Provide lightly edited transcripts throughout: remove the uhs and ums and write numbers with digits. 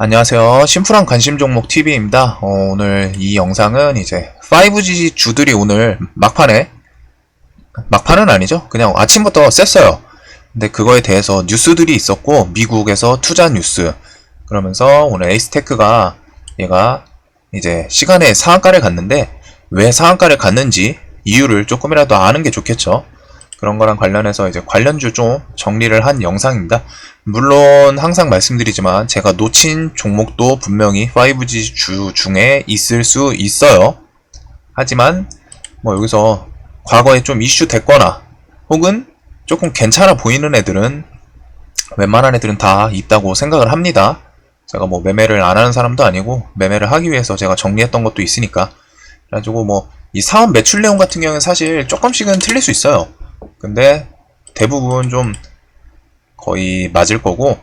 안녕하세요. 심플한 관심 종목 TV입니다. 오늘 이 영상은 이제 5G 주들이 오늘 막판은 아니죠. 그냥 아침부터 셌어요. 근데 그거에 대해서 뉴스들이 있었고, 미국에서 투자 뉴스. 그러면서 오늘 에이스테크가 얘가 이제 시간에 상한가를 갔는데, 왜 상한가를 갔는지 이유를 조금이라도 아는 게 좋겠죠. 그런 거랑 관련해서 이제 관련주 좀 정리를 한 영상입니다. 물론 항상 말씀드리지만 제가 놓친 종목도 분명히 5G 주 중에 있을 수 있어요. 하지만 뭐 여기서 과거에 좀 이슈 됐거나 혹은 조금 괜찮아 보이는 애들은 웬만한 애들은 다 있다고 생각을 합니다. 제가 뭐 매매를 안 하는 사람도 아니고 매매를 하기 위해서 제가 정리했던 것도 있으니까. 그래가지고 뭐 이 사업 매출 내용 같은 경우는 사실 조금씩은 틀릴 수 있어요. 근데 대부분 좀 거의 맞을 거고,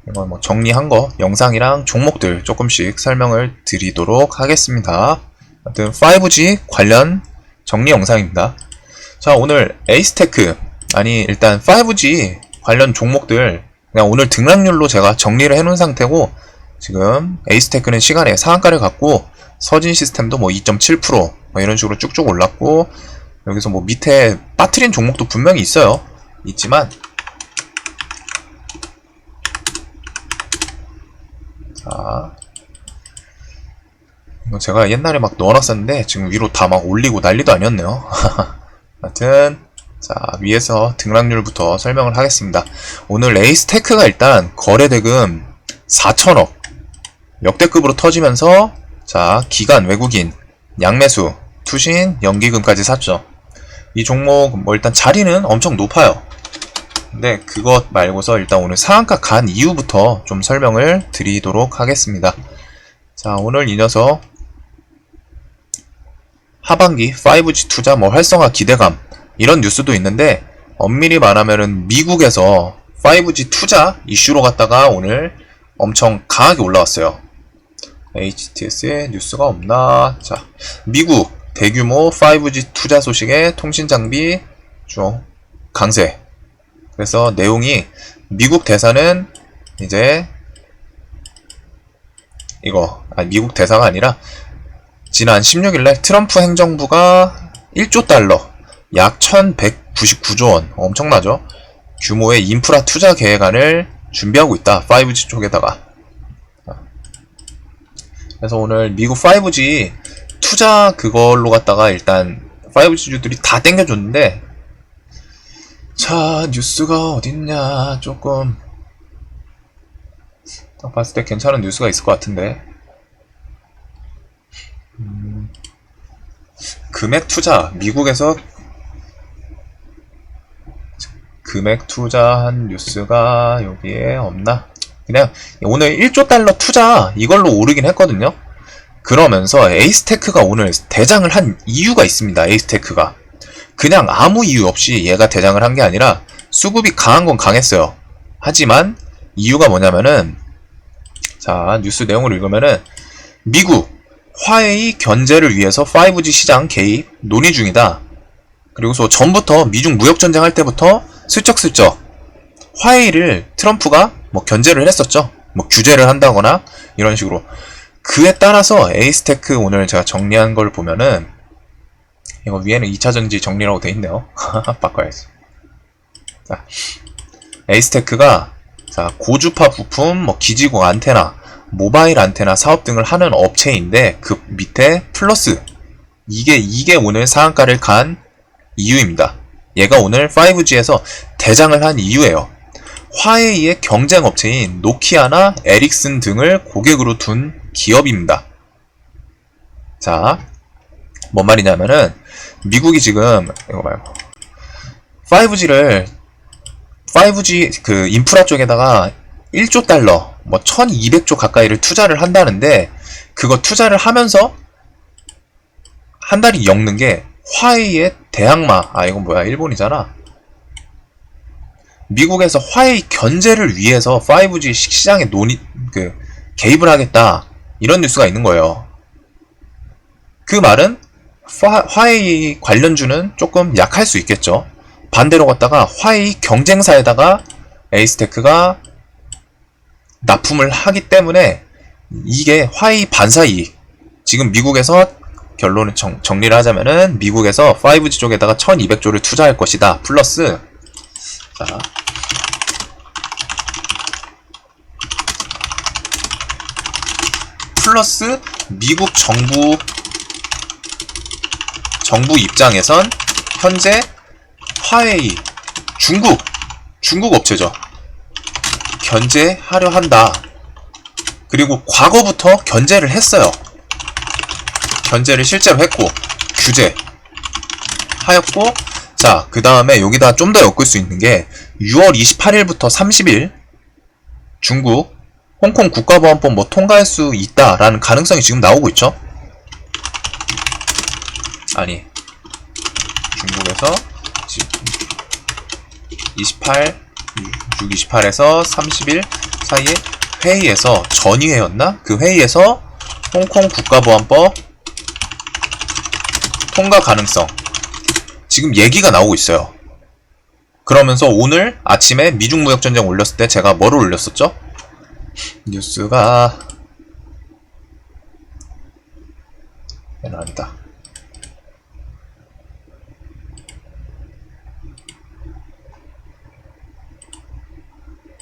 이거 뭐 정리한 거 영상이랑 종목들 조금씩 설명을 드리도록 하겠습니다. 하여튼 5G 관련 정리 영상입니다. 자, 오늘 에이스테크, 아니 일단 5G 관련 종목들 그냥 오늘 등락률로 제가 정리를 해놓은 상태고, 지금 에이스테크는 시간에 상한가를 갖고 서진 시스템도 뭐 2.7% 뭐 이런 식으로 쭉쭉 올랐고, 여기서 뭐 밑에 빠트린 종목도 분명히 있어요. 있지만 자, 이거 제가 옛날에 막 넣어놨었는데 지금 위로 다 막 올리고 난리도 아니었네요. 하여튼 자, 위에서 등락률부터 설명을 하겠습니다. 오늘 에이스테크가 일단 거래대금 4천억 역대급으로 터지면서, 자, 기관 외국인 양매수 투신 연기금까지 샀죠. 이 종목 뭐 일단 자리는 엄청 높아요. 근데 그것 말고서 일단 오늘 상한가 간 이유부터 좀 설명을 드리도록 하겠습니다. 자, 오늘 이 녀석 하반기 5G 투자 뭐 활성화 기대감 이런 뉴스도 있는데, 엄밀히 말하면은 미국에서 5G 투자 이슈로 갔다가 오늘 엄청 강하게 올라왔어요. HTS에 뉴스가 없나? 자, 미국 대규모 5G 투자 소식에 통신장비 좀 강세. 그래서 내용이, 미국 대사는 이제 미국 대사가 아니라 지난 16일날 트럼프 행정부가 1조 달러, 약 1199조 원, 엄청나죠? 규모의 인프라 투자 계획안을 준비하고 있다. 5G 쪽에다가. 그래서 오늘 미국 5G 투자 그걸로 갔다가 일단 5G주들이 다 땡겨줬는데, 자, 뉴스가 어딨냐. 조금 딱 봤을 때 괜찮은 뉴스가 있을 것 같은데, 금액 투자, 미국에서 금액 투자한 뉴스가 여기에 없나? 그냥 오늘 1조 달러 투자 이걸로 오르긴 했거든요. 그러면서 에이스테크가 오늘 대장을 한 이유가 있습니다. 에이스테크가 그냥 아무 이유 없이 얘가 대장을 한 게 아니라 수급이 강한 건 강했어요. 하지만 이유가 뭐냐면은, 자, 뉴스 내용을 읽으면은, 미국 화웨이 견제를 위해서 5G 시장 개입 논의 중이다. 그리고서 전부터 미중 무역전쟁 할 때부터 슬쩍슬쩍 화웨이를 트럼프가 뭐 견제를 했었죠. 뭐 규제를 한다거나 이런 식으로. 그에 따라서 에이스테크 오늘 제가 정리한 걸 보면은, 이거 위에는 2차전지 정리라고 돼 있네요. 바꿔야지. 자, 에이스테크가, 자, 고주파 부품, 뭐 기지국 안테나, 모바일 안테나 사업 등을 하는 업체인데, 그 밑에 플러스, 이게 오늘 상한가를 간 이유입니다. 얘가 오늘 5G에서 대장을 한 이유예요. 화웨이의 경쟁 업체인 노키아나 에릭슨 등을 고객으로 둔 기업입니다. 자, 뭔 말이냐면은, 미국이 지금 이거 말고 5G 그 인프라 쪽에다가 1조 달러, 뭐 1200조 가까이를 투자를 한다는데, 그거 투자를 하면서 한 달이 엮는 게 화웨이의 대항마, 이건 뭐야, 일본이잖아. 미국에서 화웨이 견제를 위해서 5G 시장에 개입을 하겠다, 이런 뉴스가 있는 거예요. 그 말은 화웨이 관련주는 조금 약할 수 있겠죠. 반대로 갔다가 화웨이 경쟁사에다가 에이스테크가 납품을 하기 때문에 이게 화웨이 반사이익. 지금 미국에서 결론을 정리를 하자면은 미국에서 5G 쪽에다가 1200조를 투자할 것이다. 플러스 자 플러스 미국 정부 입장에선 현재 화웨이 중국 업체죠. 견제하려 한다. 그리고 과거부터 견제를 했어요. 견제를 실제로 했고 규제하였고 자 그 다음에 여기다 좀 더 엮을 수 있는 게 6월 28일부터 30일 중국 홍콩 국가보안법 뭐 통과할 수 있다라는 가능성이 지금 나오고 있죠. 아니 중국에서 28에서 30일 사이에 회의에서 전의회였나? 그 회의에서 홍콩 국가보안법 통과 가능성 지금 얘기가 나오고 있어요. 그러면서 오늘 아침에 미중 무역전쟁 올렸을 때 제가 뭐를 올렸었죠? 뉴스가 얘는 아니다.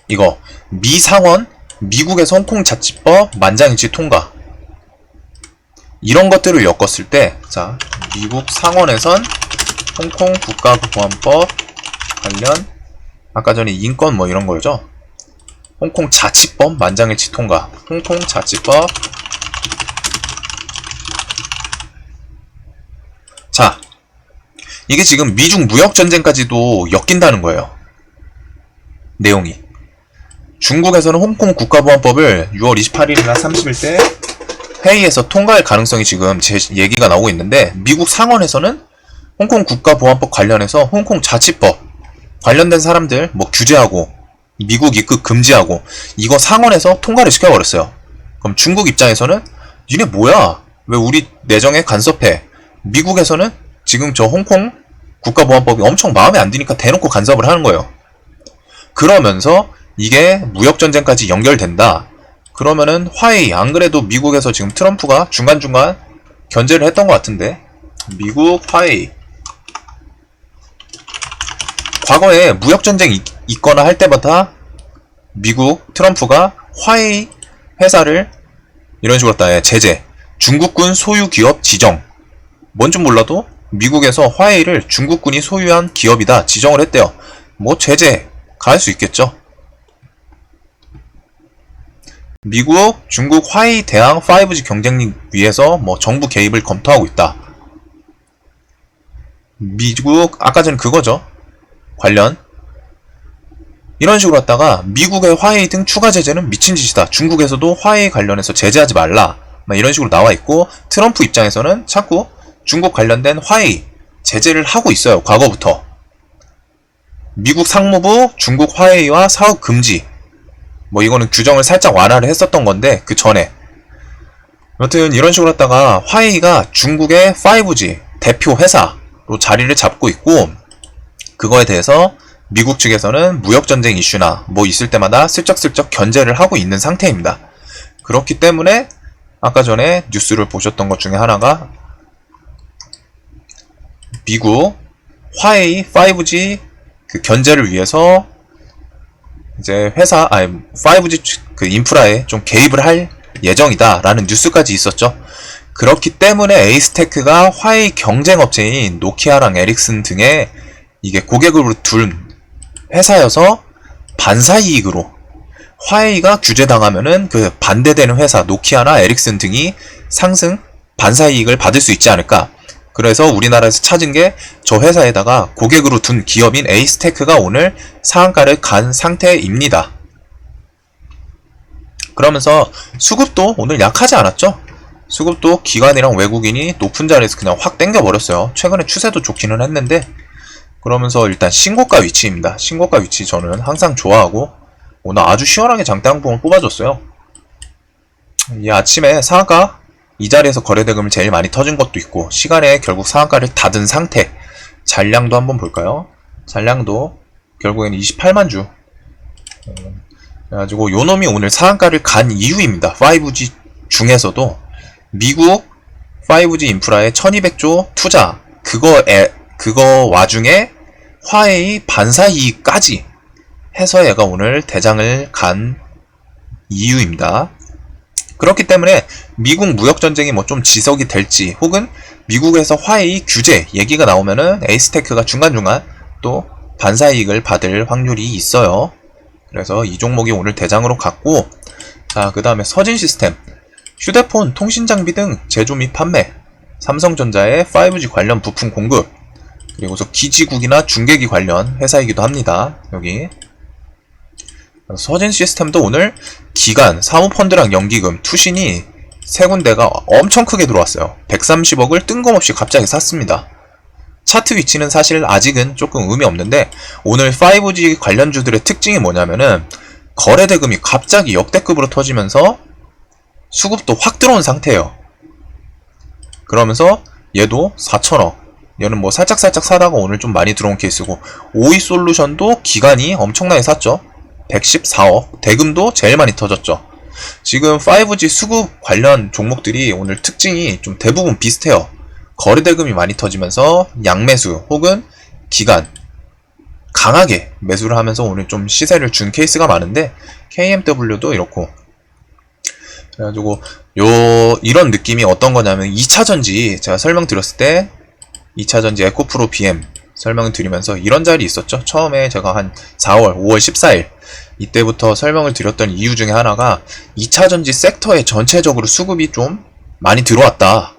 이거 미상원 미국에서 홍콩 자치법 만장일치 통과 이런 것들을 엮었을 때 자 미국 상원에선 홍콩 국가보안법 관련 아까 전에 인권 뭐 이런 거죠. 홍콩 자치법 만장일치 통과 홍콩 자치법 자 이게 지금 미중 무역전쟁까지도 엮인다는 거예요. 내용이 중국에서는 홍콩 국가보안법을 6월 28일이나 30일 때 회의에서 통과할 가능성이 지금 얘기가 나오고 있는데 미국 상원에서는 홍콩 국가보안법 관련해서 홍콩 자치법 관련된 사람들 뭐 규제하고 미국 입국 금지하고 이거 상원에서 통과를 시켜버렸어요. 그럼 중국 입장에서는 니네 뭐야? 왜 우리 내정에 간섭해? 미국에서는 지금 저 홍콩 국가보안법이 엄청 마음에 안 드니까 대놓고 간섭을 하는 거예요. 그러면서 이게 무역전쟁까지 연결된다. 그러면은 화웨이 안 그래도 미국에서 지금 트럼프가 중간중간 견제를 했던 것 같은데 미국 화웨이 과거에 무역전쟁이 있거나 할 때마다 미국 트럼프가 화웨이 회사를 이런 식으로 했다. 제재 중국군 소유 기업 지정 뭔지 몰라도 미국에서 화웨이를 중국군이 소유한 기업이다 지정을 했대요. 뭐 제재 가할 수 있겠죠. 미국, 중국 화웨이 대항 5G 경쟁력 위해서 뭐 정부 개입을 검토하고 있다. 미국 아까 전 그거죠. 관련 이런 식으로 했다가 미국의 화웨이 등 추가 제재는 미친 짓이다. 중국에서도 화웨이 관련해서 제재하지 말라. 막 이런 식으로 나와 있고 트럼프 입장에서는 자꾸 중국 관련된 화웨이 제재를 하고 있어요. 과거부터. 미국 상무부 중국 화웨이와 사업 금지 뭐 이거는 규정을 살짝 완화를 했었던 건데 그 전에 여튼 이런 식으로 했다가 화웨이가 중국의 5G 대표 회사로 자리를 잡고 있고 그거에 대해서 미국 측에서는 무역전쟁 이슈나 뭐 있을 때마다 슬쩍슬쩍 견제를 하고 있는 상태입니다. 그렇기 때문에 아까 전에 뉴스를 보셨던 것 중에 하나가 미국 화웨이 5G 그 견제를 위해서 이제 회사 5G 그 인프라에 좀 개입을 할 예정이다 라는 뉴스까지 있었죠. 그렇기 때문에 에이스테크가 화웨이 경쟁업체인 노키아랑 에릭슨 등의 이게 고객으로 둔 회사여서 반사이익으로 화웨이가 규제당하면은 그 반대되는 회사 노키아나 에릭슨 등이 상승 반사이익을 받을 수 있지 않을까. 그래서 우리나라에서 찾은 게 저 회사에다가 고객으로 둔 기업인 에이스테크가 오늘 상한가를 간 상태입니다. 그러면서 수급도 오늘 약하지 않았죠? 수급도 기관이랑 외국인이 높은 자리에서 그냥 확 땡겨버렸어요. 최근에 추세도 좋기는 했는데 그러면서 일단 신고가 위치입니다. 신고가 위치 저는 항상 좋아하고 오늘 아주 시원하게 장대 항봉을 뽑아줬어요. 이 아침에 상한가 이 자리에서 거래대금을 제일 많이 터진 것도 있고 시간에 결국 상한가를 닫은 상태. 잔량도 한번 볼까요? 잔량도 결국에는 28만 주 그래가지고 요 놈이 오늘 상한가를 간 이유입니다. 5G 중에서도 미국 5G 인프라에 1200조 투자, 그거 와중에 화웨이 반사이익까지 해서 얘가 오늘 대장을 간 이유입니다. 그렇기 때문에 미국 무역전쟁이 뭐 좀 지속이 될지, 혹은 미국에서 화웨이 규제 얘기가 나오면은 에이스테크가 중간중간 또 반사이익을 받을 확률이 있어요. 그래서 이 종목이 오늘 대장으로 갔고, 자, 그 다음에 서진시스템, 휴대폰, 통신장비 등 제조 및 판매, 삼성전자의 5G 관련 부품 공급, 그리고서 기지국이나 중계기 관련 회사이기도 합니다. 여기 서진시스템도 오늘 기관, 사모펀드랑 연기금, 투신이 세 군데가 엄청 크게 들어왔어요. 130억을 뜬금없이 갑자기 샀습니다. 차트 위치는 사실 아직은 조금 의미 없는데, 오늘 5G 관련주들의 특징이 뭐냐면은 거래대금이 갑자기 역대급으로 터지면서 수급도 확 들어온 상태예요. 그러면서 얘도 4천억, 얘는 뭐 살짝살짝 사다가 오늘 좀 많이 들어온 케이스고, 오이솔루션도 기간이 엄청나게 샀죠. 114억, 대금도 제일 많이 터졌죠. 지금 5G 수급 관련 종목들이 오늘 특징이 좀 대부분 비슷해요. 거래대금이 많이 터지면서 양매수 혹은 기간 강하게 매수를 하면서 오늘 좀 시세를 준 케이스가 많은데, KMW도 이렇고. 그래가지고 이런 느낌이 어떤 거냐면, 2차전지 제가 설명드렸을 때 2차전지 에코프로 BM 설명을 드리면서 이런 자리 있었죠. 처음에 제가 한 4월, 5월 14일 이때부터 설명을 드렸던 이유 중에 하나가 2차전지 섹터에 전체적으로 수급이 좀 많이 들어왔다.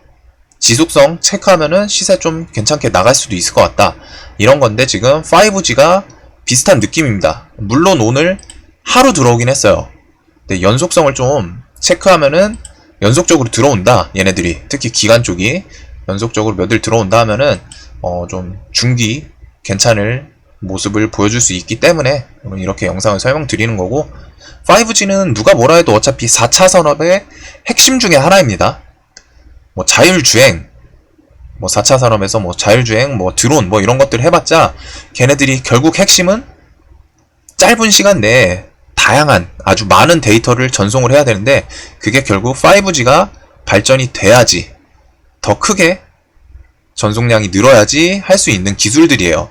지속성 체크하면은 시세 좀 괜찮게 나갈 수도 있을 것 같다. 이런 건데, 지금 5G가 비슷한 느낌입니다. 물론 오늘 하루 들어오긴 했어요. 근데 연속성을 좀 체크하면은 연속적으로 들어온다. 얘네들이 특히 기간 쪽이 연속적으로 몇일 들어온다 하면은 좀 중기 괜찮을 모습을 보여줄 수 있기 때문에 오늘 이렇게 영상을 설명드리는 거고, 5G는 누가 뭐라 해도 어차피 4차 산업의 핵심 중에 하나입니다. 뭐 자율주행, 뭐 4차 산업에서 뭐 자율주행, 뭐 드론, 뭐 이런 것들 해봤자 걔네들이 결국 핵심은 짧은 시간 내에 다양한 아주 많은 데이터를 전송을 해야 되는데, 그게 결국 5G가 발전이 돼야지, 더 크게 전송량이 늘어야지 할 수 있는 기술들이에요.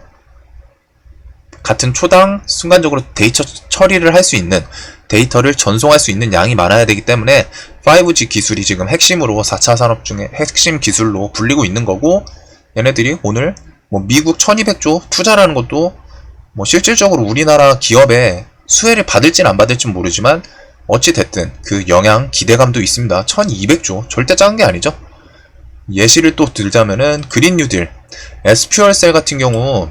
같은 초당 순간적으로 데이터 처리를 할 수 있는, 데이터를 전송할 수 있는 양이 많아야 되기 때문에 5G 기술이 지금 핵심으로 4차 산업 중에 핵심 기술로 불리고 있는 거고, 얘네들이 오늘 뭐 미국 1200조 투자라는 것도 뭐 실질적으로 우리나라 기업에 수혜를 받을진 안 받을진 모르지만 어찌됐든 그 영향 기대감도 있습니다. 1200조 절대 작은 게 아니죠. 예시를 또 들자면은 그린 뉴딜, S퓨얼셀 같은 경우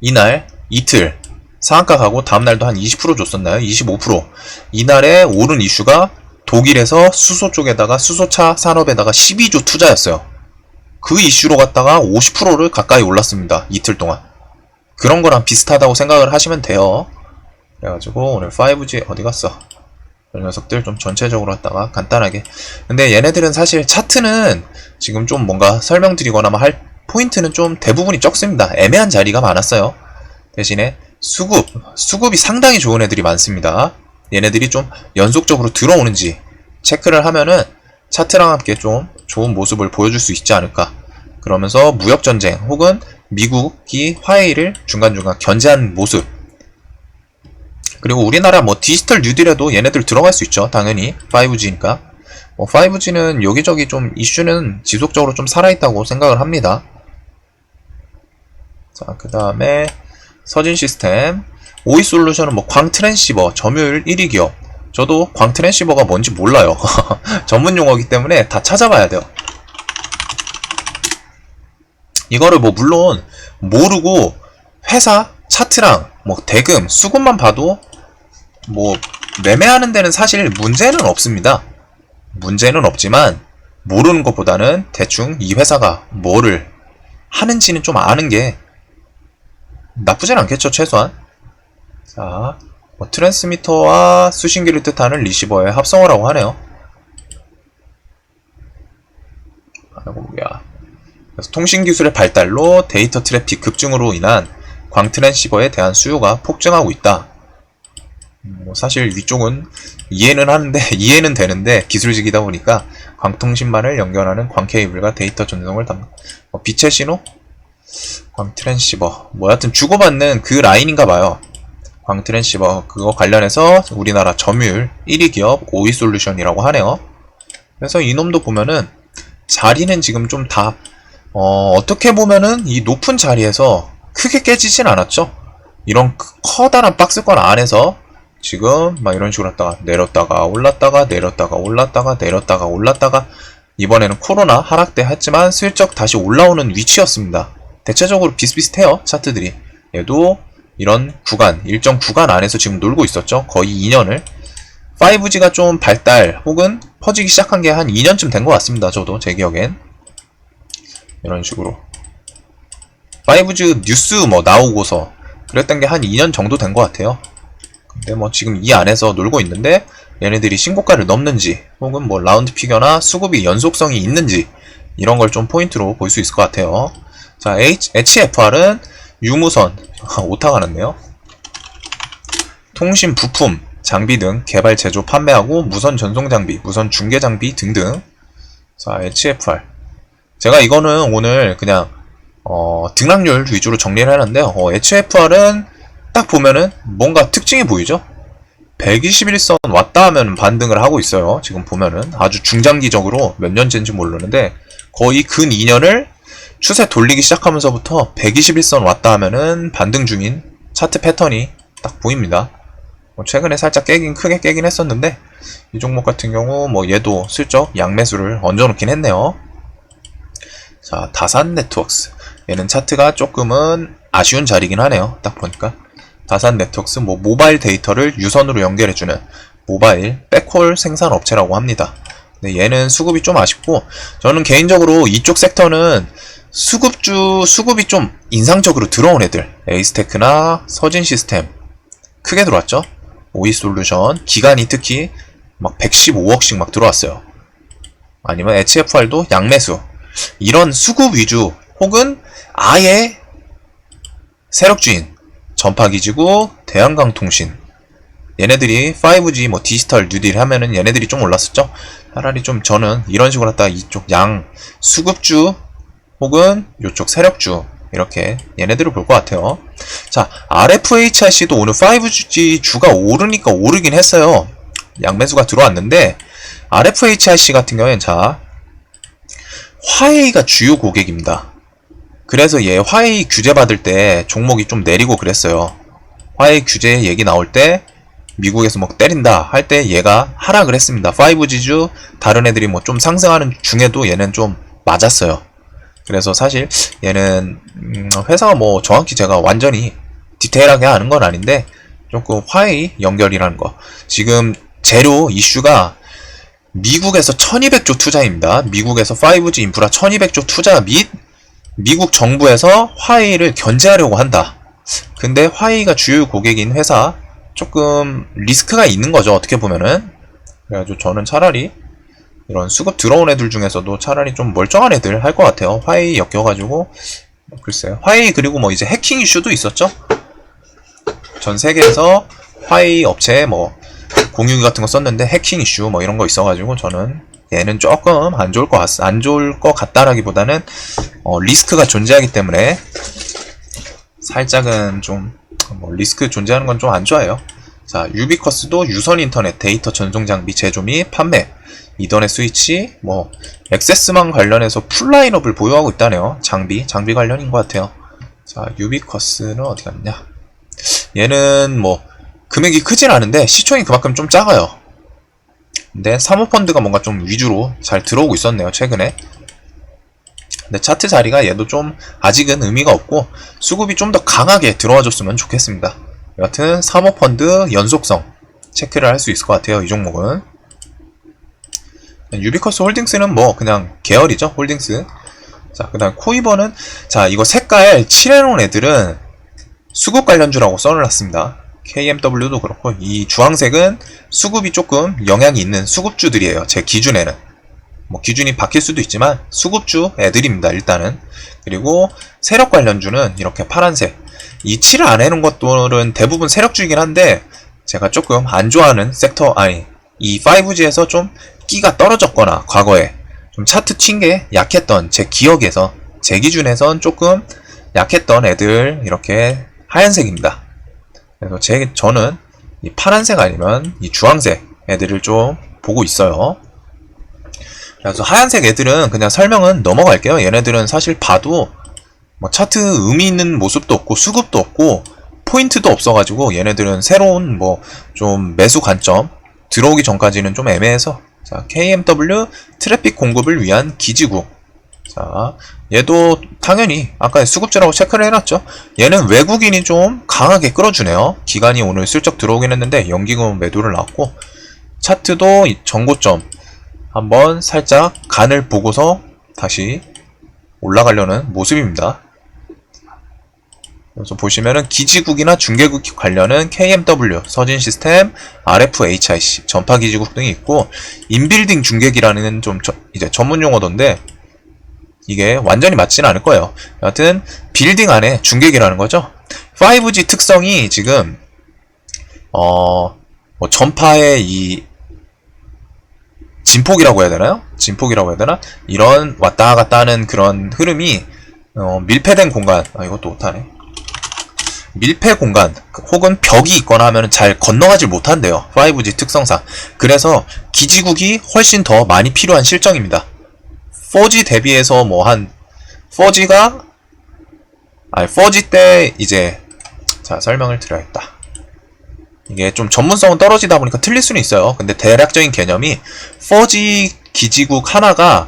이날 이틀 상한가 가고 다음날도 한 20% 줬었나요? 25%. 이날에 오른 이슈가 독일에서 수소 쪽에다가 수소차 산업에다가 12조 투자였어요. 그 이슈로 갔다가 50%를 가까이 올랐습니다. 이틀 동안. 그런 거랑 비슷하다고 생각을 하시면 돼요. 그래가지고 오늘 5G 어디 갔어? 이 녀석들 좀 전체적으로 했다가 간단하게. 근데 얘네들은 사실 차트는 지금 좀 뭔가 설명드리거나 할 포인트는 좀 대부분이 적습니다. 애매한 자리가 많았어요. 대신에 수급이 상당히 좋은 애들이 많습니다. 얘네들이 좀 연속적으로 들어오는지 체크를 하면은 차트랑 함께 좀 좋은 모습을 보여줄 수 있지 않을까. 그러면서 무역전쟁 혹은 미국이 화웨이를 중간중간 견제한 모습, 그리고 우리나라 뭐 디지털 뉴딜에도 얘네들 들어갈 수 있죠. 당연히 5G니까. 뭐 5G는 여기저기 좀 이슈는 지속적으로 좀 살아있다고 생각을 합니다. 자, 그 다음에 서진시스템, 오이솔루션은 뭐 광트랜시버 점유율 1위 기업. 저도 광트랜시버가 뭔지 몰라요. 전문 용어이기 때문에 다 찾아봐야 돼요. 이거를 뭐 물론 모르고 회사 차트랑 뭐 대금 수급만 봐도 뭐 매매하는 데는 사실 문제는 없습니다. 문제는 없지만 모르는 것보다는 대충 이 회사가 뭐를 하는지는 좀 아는 게 나쁘진 않겠죠, 최소한. 자, 뭐 트랜스미터와 수신기를 뜻하는 리시버의 합성어라고 하네요. 아이고, 야. 그래서 통신기술의 발달로 데이터 트래픽 급증으로 인한 광트랜시버에 대한 수요가 폭증하고 있다. 뭐 사실 위쪽은 이해는 하는데 이해는 되는데 기술직이다 보니까 광통신만을 연결하는 광 케이블과 데이터 전송을 담당. 빛의 신호? 광 트랜시버. 뭐 여하튼 주고받는 그 라인인가 봐요. 광 트랜시버 그거 관련해서 우리나라 점유율 1위 기업 오이솔루션이라고 하네요. 그래서 이놈도 보면은 자리는 지금 좀 다 어떻게 보면은 이 높은 자리에서 크게 깨지진 않았죠. 이런 커다란 박스권 안에서 지금 막 이런 식으로 했다가 내렸다가 올랐다가 내렸다가 올랐다가 내렸다가 올랐다가 이번에는 코로나 하락 때 했지만 슬쩍 다시 올라오는 위치였습니다. 대체적으로 비슷비슷해요. 차트들이. 얘도 이런 구간, 일정 구간 안에서 지금 놀고 있었죠. 거의 2년을. 5G가 좀 발달 혹은 퍼지기 시작한 게 한 2년쯤 된 것 같습니다. 저도 제 기억엔. 이런 식으로 5G 뉴스 뭐 나오고서 그랬던 게 한 2년 정도 된 것 같아요. 근데 뭐 지금 이 안에서 놀고 있는데 얘네들이 신고가를 넘는지 혹은 뭐 라운드 피겨나 수급이 연속성이 있는지 이런 걸 좀 포인트로 볼 수 있을 것 같아요. 자, HFR은 유무선 오타가 났네요. 통신 부품, 장비 등 개발, 제조, 판매하고 무선 전송 장비, 무선 중계 장비 등등. 자, HFR. 제가 이거는 오늘 그냥 등락률 위주로 정리를 해놨는데요. HFR은 딱 보면은 뭔가 특징이 보이죠? 121선 왔다 하면 반등을 하고 있어요. 지금 보면은 아주 중장기적으로 몇 년째인지 모르는데 거의 근 2년을 추세 돌리기 시작하면서부터 121선 왔다 하면은 반등 중인 차트 패턴이 딱 보입니다. 최근에 살짝 크게 깨긴 했었는데 이 종목 같은 경우 뭐 얘도 슬쩍 양매수를 얹어놓긴 했네요. 자, 다산 네트워크스. 얘는 차트가 조금은 아쉬운 자리긴 하네요. 딱 보니까. 다산 네트워크스 뭐 모바일 데이터를 유선으로 연결해주는 모바일 백홀 생산 업체라고 합니다. 근데 얘는 수급이 좀 아쉽고 저는 개인적으로 이쪽 섹터는 수급이 좀 인상적으로 들어온 애들 에이스테크나 서진시스템 크게 들어왔죠. 오이솔루션 기간이 특히 막 115억씩 막 들어왔어요. 아니면 HFR도 양매수 이런 수급 위주 혹은 아예 세력주인 전파기지고 대한강통신 얘네들이 5G 뭐 디지털 뉴딜 하면은 얘네들이 좀 올랐었죠. 차라리 좀 저는 이런 식으로 했다가 이쪽 양 수급주 혹은 이쪽 세력주 이렇게 얘네들을 볼 것 같아요. 자, RFHIC도 오늘 5G 주가 오르니까 오르긴 했어요. 양매수가 들어왔는데 RFHIC 같은 경우엔 자 화웨이가 주요 고객입니다. 그래서 얘 화웨이 규제 받을 때 종목이 좀 내리고 그랬어요. 화웨이 규제 얘기 나올 때 미국에서 뭐 때린다 할 때 얘가 하락을 했습니다. 5G주 다른 애들이 뭐 좀 상승하는 중에도 얘는 좀 맞았어요. 그래서 사실 얘는 회사가 뭐 정확히 제가 완전히 디테일하게 아는 건 아닌데 조금 화웨이 연결이라는 거 지금 재료 이슈가 미국에서 1200조 투자입니다. 미국에서 5G 인프라 1200조 투자 및 미국 정부에서 화웨이를 견제하려고 한다. 근데 화웨이가 주요 고객인 회사 조금 리스크가 있는 거죠. 어떻게 보면은. 그래가지고 저는 차라리 이런 수급 들어온 애들 중에서도 차라리 좀 멀쩡한 애들 할 것 같아요. 화웨이 엮여가지고 글쎄요. 화웨이 그리고 뭐 이제 해킹 이슈도 있었죠. 전 세계에서 화웨이 업체 뭐 공유기 같은 거 썼는데 해킹 이슈 뭐 이런 거 있어가지고 저는 얘는 조금 안 좋을 것 같다라기보다는 리스크가 존재하기 때문에 살짝은 좀 뭐 리스크 존재하는 건 좀 안 좋아요. 자, 유비커스도 유선 인터넷 데이터 전송 장비 제조 및 판매, 이더넷 스위치, 뭐 액세스망 관련해서 풀 라인업을 보유하고 있다네요. 장비 관련인 것 같아요. 자, 유비커스는 어디 갔냐? 얘는 뭐 금액이 크진 않은데 시총이 그만큼 좀 작아요. 근데 사모펀드가 뭔가 좀 위주로 잘 들어오고 있었네요. 최근에. 근데 차트 자리가 얘도 좀 아직은 의미가 없고 수급이 좀 더 강하게 들어와줬으면 좋겠습니다. 여하튼 사모펀드 연속성 체크를 할 수 있을 것 같아요. 이 종목은. 유비커스 홀딩스는 뭐 그냥 계열이죠. 홀딩스. 자, 그 다음 코이버는 자 이거 색깔 칠해놓은 애들은 수급 관련주라고 써놨습니다. KMW도 그렇고 이 주황색은 수급이 조금 영향이 있는 수급주들이에요. 제 기준에는. 뭐 기준이 바뀔 수도 있지만 수급주 애들입니다. 일단은. 그리고 세력 관련주는 이렇게 파란색. 이 칠 안 해놓은 것들은 대부분 세력주이긴 한데 제가 조금 안 좋아하는 섹터, 아니, 이 5G에서 좀 끼가 떨어졌거나 과거에 좀 차트 튄 게 약했던 제 기억에서, 제 기준에선 조금 약했던 애들, 이렇게 하얀색입니다. 그래서 저는 이 파란색 아니면 이 주황색 애들을 좀 보고 있어요. 그래서 하얀색 애들은 그냥 설명은 넘어갈게요. 얘네들은 사실 봐도 뭐 차트 의미 있는 모습도 없고 수급도 없고 포인트도 없어가지고 얘네들은 새로운 뭐 좀 매수 관점, 들어오기 전까지는 좀 애매해서. 자, KMW 트래픽 공급을 위한 기지국. 자, 얘도 당연히 아까 수급주라고 체크를 해놨죠. 얘는 외국인이 좀 강하게 끌어주네요. 기간이 오늘 슬쩍 들어오긴 했는데 연기금 매도를 나왔고, 차트도 전고점 한번 살짝 간을 보고서 다시 올라가려는 모습입니다. 그래서 보시면은 기지국이나 중계국 관련은 KMW, 서진시스템, RFHIC, 전파기지국 등이 있고, 인빌딩 중계기라는 좀 이제 전문 용어던데 이게 완전히 맞지는 않을 거예요. 여하튼 빌딩 안에 중계기라는 거죠. 5G 특성이 지금 뭐 전파의 이 진폭이라고 해야 되나요? 진폭이라고 해야 되나? 이런 왔다 갔다 하는 그런 흐름이 밀폐된 공간, 이것도 못하네. 밀폐 공간 혹은 벽이 있거나 하면 잘 건너가질 못한대요. 5G 특성상. 그래서 기지국이 훨씬 더 많이 필요한 실정입니다. 4G 대비해서 뭐 한 4G 때 이제, 자, 설명을 드려야겠다. 이게 좀 전문성은 떨어지다 보니까 틀릴 수는 있어요. 근데 대략적인 개념이 4G 기지국 하나가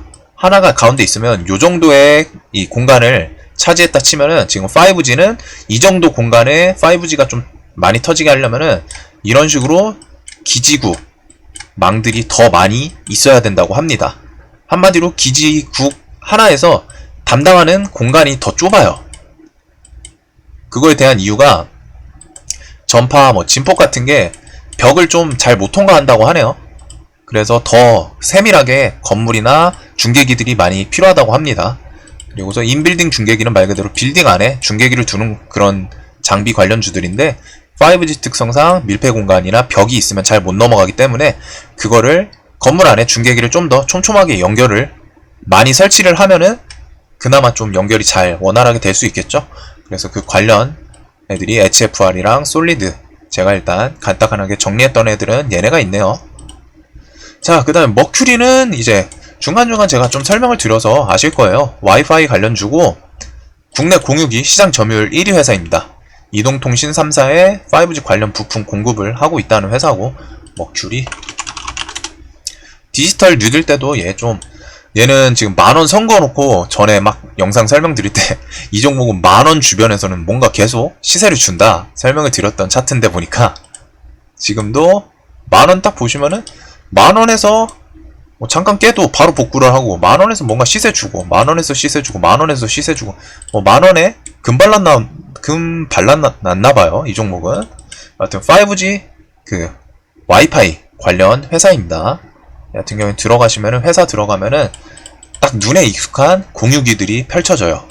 가운데 있으면 요 정도의 이 공간을 차지했다 치면은, 지금 5G는 이 정도 공간에 5G가 좀 많이 터지게 하려면은 이런 식으로 기지국 망들이 더 많이 있어야 된다고 합니다. 한마디로 기지국 하나에서 담당하는 공간이 더 좁아요. 그거에 대한 이유가 전파 뭐 진폭 같은 게 벽을 좀 잘 못 통과한다고 하네요. 그래서 더 세밀하게 건물이나 중계기들이 많이 필요하다고 합니다. 그리고서 인빌딩 중계기는 말 그대로 빌딩 안에 중계기를 두는 그런 장비 관련주들인데, 5G 특성상 밀폐 공간이나 벽이 있으면 잘 못 넘어가기 때문에 그거를 건물 안에 중계기를 좀 더 촘촘하게 연결을 많이 설치를 하면은 그나마 좀 연결이 잘 원활하게 될 수 있겠죠. 그래서 그 관련 애들이 HFR이랑 솔리드, 제가 일단 간단하게 정리했던 애들은 얘네가 있네요. 자, 그 다음에 머큐리는 이제 중간중간 제가 좀 설명을 드려서 아실 거예요. 와이파이 관련주고 국내 공유기 시장 점유율 1위 회사입니다. 이동통신 3사에 5G 관련 부품 공급을 하고 있다는 회사고, 머큐리. 디지털 뉴딜 때도 얘는 지금 만원 선거놓고, 전에 막 영상 설명드릴 때 이 종목은 만원 주변에서는 뭔가 계속 시세를 준다 설명을 드렸던 차트인데, 보니까 지금도 만원 딱 보시면은 만원에서 뭐 잠깐 깨도 바로 복구를 하고, 만원에서 뭔가 시세 주고, 만원에서 시세 주고, 만원에서 시세 주고, 뭐 만원에 금 발랐나봐요, 이 종목은. 하여튼 5G 그 와이파이 관련 회사입니다. 같은 경우에 들어가시면은, 회사 들어가면은 딱 눈에 익숙한 공유기들이 펼쳐져요.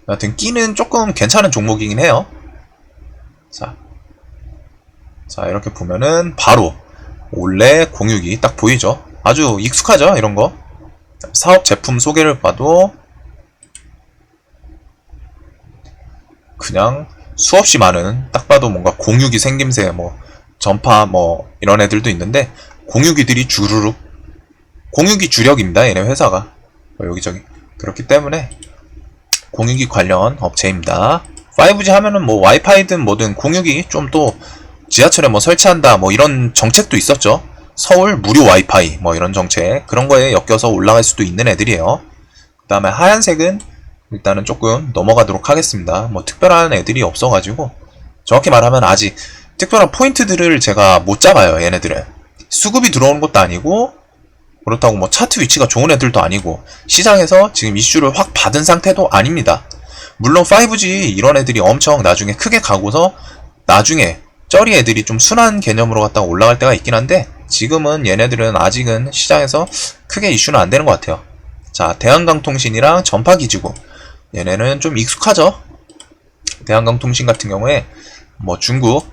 여하튼 끼는 조금 괜찮은 종목이긴 해요. 자, 이렇게 보면은 바로 원래 공유기 딱 보이죠? 아주 익숙하죠, 이런 거. 사업 제품 소개를 봐도 그냥 수없이 많은, 딱 봐도 뭔가 공유기 생김새, 뭐 전파 뭐 이런 애들도 있는데, 공유기들이 주르륵, 공유기 주력입니다, 얘네 회사가. 여기저기. 그렇기 때문에 공유기 관련 업체입니다. 5G 하면은 뭐 와이파이든 뭐든 공유기 좀, 또 지하철에 뭐 설치한다 뭐 이런 정책도 있었죠. 서울 무료 와이파이 뭐 이런 정책, 그런 거에 엮여서 올라갈 수도 있는 애들이에요. 그 다음에 하얀색은 일단은 조금 넘어가도록 하겠습니다. 뭐 특별한 애들이 없어가지고, 정확히 말하면 아직 특별한 포인트들을 제가 못 잡아요. 얘네들은 수급이 들어오는 것도 아니고, 그렇다고 뭐 차트 위치가 좋은 애들도 아니고, 시장에서 지금 이슈를 확 받은 상태도 아닙니다. 물론 5G 이런 애들이 엄청 나중에 크게 가고서 나중에 쩌리 애들이 좀 순한 개념으로 갖다가 올라갈 때가 있긴 한데, 지금은 얘네들은 아직은 시장에서 크게 이슈는 안 되는 것 같아요. 자, 대한강통신이랑 전파기지국. 얘네는 좀 익숙하죠. 대한강통신 같은 경우에 뭐 중국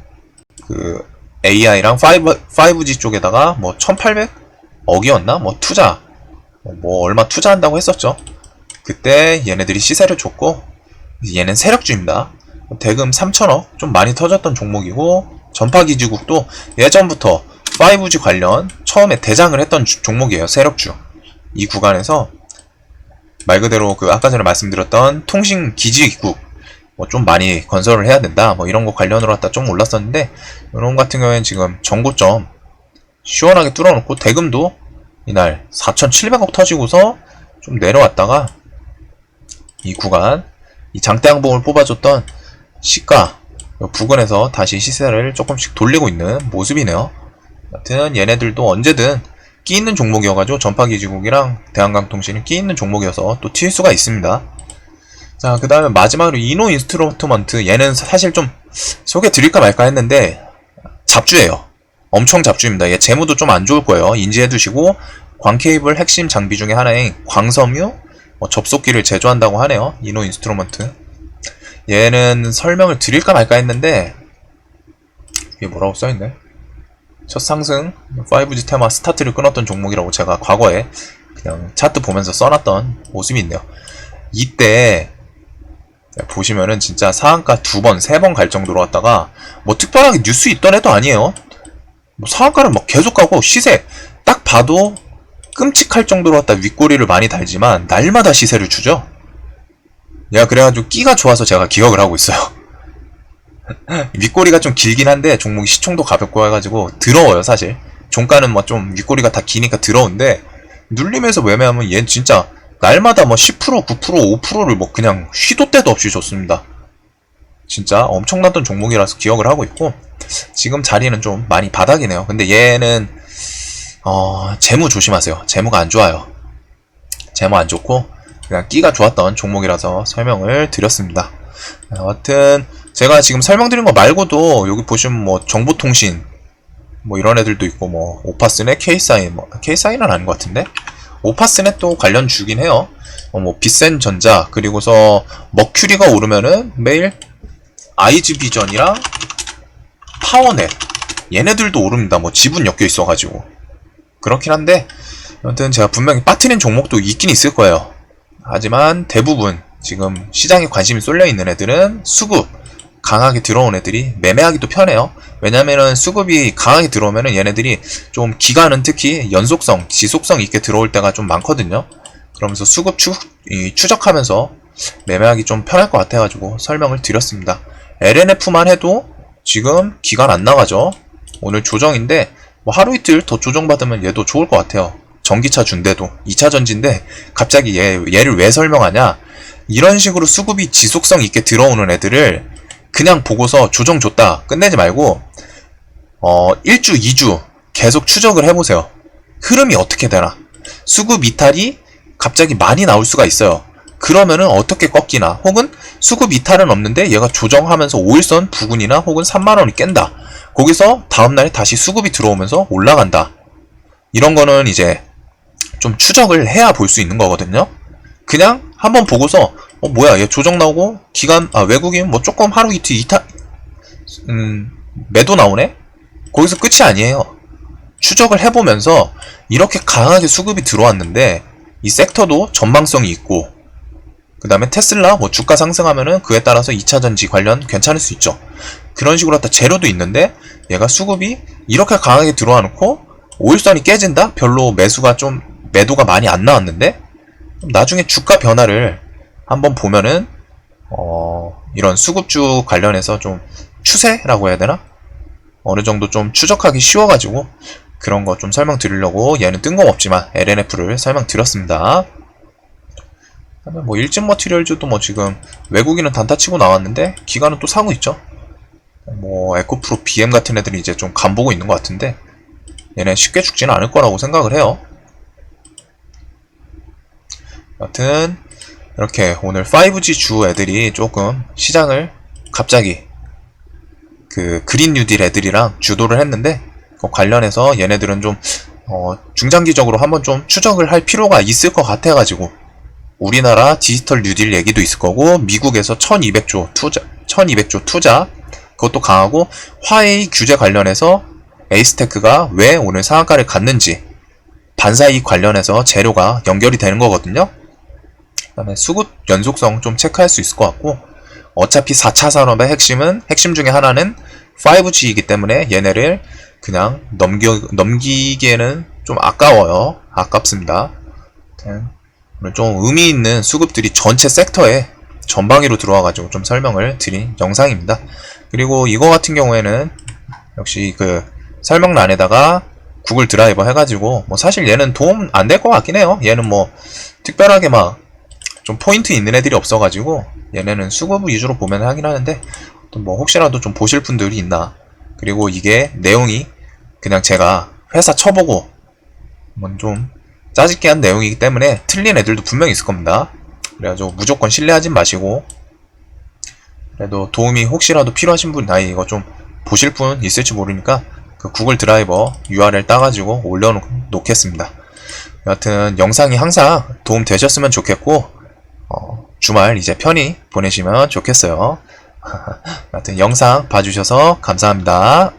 그 AI랑 5G 쪽에다가 뭐 1800억이었나? 뭐 투자 뭐 얼마 투자한다고 했었죠. 그때 얘네들이 시세를 줬고 얘는 세력주입니다. 대금 3천억 좀 많이 터졌던 종목이고 전파기지국도 예전부터 5G 관련 처음에 대장을 했던 종목이에요. 세력주. 이 구간에서 말 그대로 그 아까 전에 말씀드렸던 통신기지국 뭐 좀 많이 건설을 해야 된다 뭐 이런 거 관련으로 갖다 좀 올랐었는데 이런 같은 경우에는 지금 정고점 시원하게 뚫어놓고 대금도 이날 4,700억 터지고서 좀 내려왔다가 이 구간 이 장대양봉을 뽑아줬던 시가 부근에서 다시 시세를 조금씩 돌리고 있는 모습이네요. 여튼 얘네들도 언제든 끼 있는 종목이어가지고 전파기지국이랑 대한강통신은 끼 있는 종목이어서 또 튈 수가 있습니다. 자, 그 다음에 마지막으로 이노 인스트루먼트 얘는 사실 좀 소개드릴까 말까 했는데 잡주예요. 엄청 잡주입니다. 얘 재무도 좀 안 좋을 거예요. 인지해 두시고 광케이블 핵심 장비 중에 하나인 광섬유 접속기를 제조한다고 하네요. 이노 인스트루먼트 얘는 설명을 드릴까 말까 했는데 이게 뭐라고 써있네. 첫 상승 5G 테마 스타트를 끊었던 종목이라고 제가 과거에 그냥 차트 보면서 써놨던 모습이 있네요. 이때 보시면은 진짜 상한가 2번, 3번 갈 정도로 왔다가 뭐 특별하게 뉴스 있던 애도 아니에요. 뭐 상한가를 막 계속 가고 시세 딱 봐도 끔찍할 정도로 왔다 윗꼬리를 많이 달지만 날마다 시세를 주죠. 얘가 그래가지고 끼가 좋아서 제가 기억을 하고 있어요. 윗꼬리가 좀 길긴 한데 종목이 시총도 가볍고 해가지고 더러워요 사실. 종가는 뭐 좀 윗꼬리가 다 기니까 더러운데 눌림에서 매매하면 얘는 진짜 날마다 뭐 10%, 9%, 5%를 뭐 그냥 쉬도 때도 없이 줬습니다. 진짜 엄청났던 종목이라서 기억을 하고 있고 지금 자리는 좀 많이 바닥이네요. 근데 얘는 재무 조심하세요. 재무가 안 좋아요. 재무 안 좋고 그냥 끼가 좋았던 종목이라서 설명을 드렸습니다. 여하튼 제가 지금 설명드린 거 말고도 여기 보시면 뭐 정보통신 뭐 이런 애들도 있고 뭐 오파스넷, K사인 뭐 K사인은 아닌 것 같은데 오파스넷 또 관련 주긴 해요. 뭐 빗센전자 그리고서 머큐리가 오르면은 매일 아이즈비전이랑 파워넷 얘네들도 오릅니다. 뭐 지분 엮여 있어가지고 그렇긴 한데 아무튼 제가 분명히 빠트린 종목도 있긴 있을 거예요. 하지만 대부분 지금 시장에 관심이 쏠려 있는 애들은 수급 강하게 들어온 애들이 매매하기도 편해요. 왜냐면은 수급이 강하게 들어오면은 얘네들이 좀 기간은 특히 연속성, 지속성 있게 들어올 때가 좀 많거든요. 그러면서 수급 추적하면서 매매하기 좀 편할 것 같아가지고 설명을 드렸습니다. LNF만 해도 지금 기간 안 나가죠. 오늘 조정인데 뭐 하루 이틀 더 조정받으면 얘도 좋을 것 같아요. 전기차 준대도 2차 전지인데 갑자기 얘를 왜 설명하냐. 이런 식으로 수급이 지속성 있게 들어오는 애들을 그냥 보고서 조정 줬다 끝내지 말고 1주, 2주 계속 추적을 해보세요. 흐름이 어떻게 되나. 수급 이탈이 갑자기 많이 나올 수가 있어요. 그러면은 어떻게 꺾이나 혹은 수급 이탈은 없는데 얘가 조정하면서 5일선 부근이나 혹은 3만원이 깬다. 거기서 다음날에 다시 수급이 들어오면서 올라간다. 이런 거는 이제 좀 추적을 해야 볼 수 있는 거거든요. 그냥 한번 보고서 뭐야 얘 조정 나오고 기간 외국인 뭐 조금 하루 이틀 매도 나오네? 거기서 끝이 아니에요. 추적을 해보면서 이렇게 강하게 수급이 들어왔는데 이 섹터도 전망성이 있고 그 다음에 테슬라 뭐 주가 상승하면은 그에 따라서 2차전지 관련 괜찮을 수 있죠. 그런 식으로 갖다 재료도 있는데 얘가 수급이 이렇게 강하게 들어와 놓고 5일선이 깨진다? 별로 매도가 많이 안 나왔는데 나중에 주가 변화를 한번 보면은 이런 수급주 관련해서 좀 추세라고 해야 되나? 어느 정도 좀 추적하기 쉬워가지고 그런 거 좀 설명드리려고 얘는 뜬금없지만 LNF를 설명드렸습니다. 그다음에 뭐 일진 머티리얼즈도 뭐 지금 외국인은 단타치고 나왔는데 기관은 또 사고 있죠. 뭐 에코프로 BM 같은 애들이 이제 좀 간보고 있는 것 같은데 얘네 쉽게 죽지는 않을 거라고 생각을 해요. 여튼 이렇게 오늘 5G 주 애들이 조금 시장을 갑자기 그 그린 뉴딜 애들이랑 주도를 했는데 그 관련해서 얘네들은 좀 중장기적으로 한번 좀 추적을 할 필요가 있을 것 같아가지고 우리나라 디지털 뉴딜 얘기도 있을 거고, 미국에서 1200조 투자, 그것도 강하고, 화웨이 규제 관련해서 에이스테크가 왜 오늘 상한가를 갔는지, 반사이익 관련해서 재료가 연결이 되는 거거든요. 그 다음에 수급 연속성 좀 체크할 수 있을 것 같고, 어차피 4차 산업의 핵심 중에 하나는 5G이기 때문에 얘네를 그냥 넘기기에는 좀 아까워요. 아깝습니다. 오늘 좀 의미 있는 수급들이 전체 섹터에 전방위로 들어와가지고 좀 설명을 드린 영상입니다. 그리고 이거 같은 경우에는 역시 그 설명란에다가 구글 드라이버 해가지고 뭐 사실 얘는 도움 안 될 것 같긴 해요. 얘는 뭐 특별하게 막 좀 포인트 있는 애들이 없어가지고 얘네는 수급 위주로 보면 하긴 하는데, 또 뭐 혹시라도 좀 보실 분들이 있나. 그리고 이게 내용이 그냥 제가 회사 쳐보고 좀 짜집게 한 내용이기 때문에 틀린 애들도 분명히 있을 겁니다. 그래가지고 무조건 신뢰하진 마시고, 그래도 도움이 혹시라도 필요하신 분, 이거 좀 보실 분 있을지 모르니까 그 구글 드라이버 URL 따가지고 올려놓겠습니다. 여하튼 영상이 항상 도움 되셨으면 좋겠고, 주말 이제 편히 보내시면 좋겠어요. 여하튼 영상 봐주셔서 감사합니다.